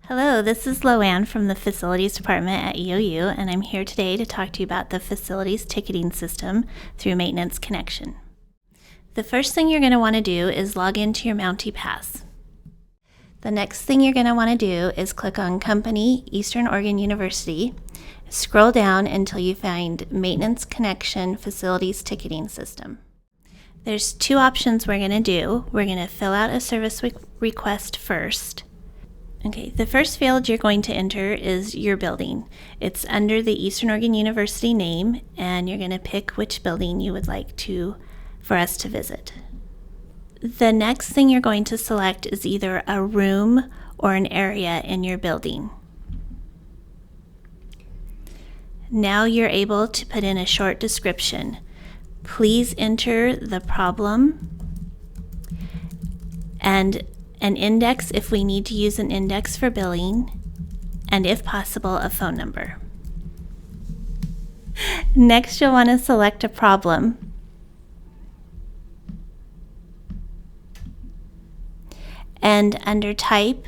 Hello, this is Loanne from the Facilities Department at EOU, and I'm here today to talk to you about the Facilities Ticketing System through Maintenance Connection. The first thing you're going to want to do is log into your Mountie Pass. The next thing you're going to want to do is click on Company, Eastern Oregon University. Scroll down until you find Maintenance Connection Facilities Ticketing System. There's two options we're going to do. We're going to fill out a service request first. Okay, the first field you're going to enter is your building. It's under the Eastern Oregon University name, and you're going to pick which building you would like for us to visit. The next thing you're going to select is either a room or an area in your building. Now you're able to put in a short description. Please enter the problem and an index if we need to use an index for billing, and if possible, a phone number. Next, you'll want to select a problem. And under type,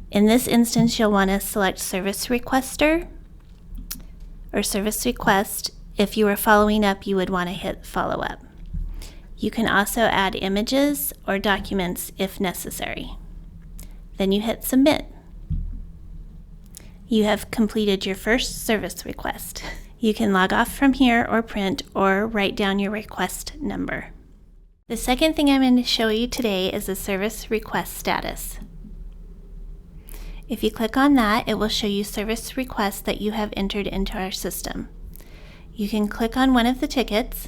in this instance, you'll want to select service requester or service request. If you were following up, you would want to hit follow up. You can also add images or documents if necessary. Then you hit submit. You have completed your first service request. You can log off from here or print or write down your request number. The second thing I'm going to show you today is the service request status. If you click on that, it will show you service requests that you have entered into our system. You can click on one of the tickets,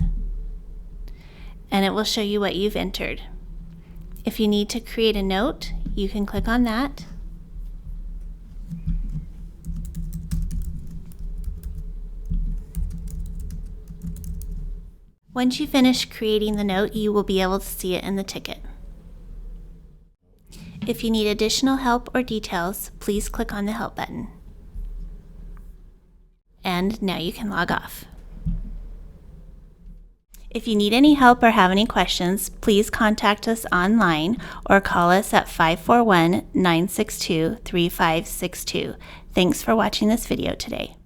and it will show you what you've entered. If you need to create a note, you can click on that. Once you finish creating the note, you will be able to see it in the ticket. If you need additional help or details, please click on the help button. And now you can log off. If you need any help or have any questions, please contact us online or call us at 541-962-3562. Thanks for watching this video today.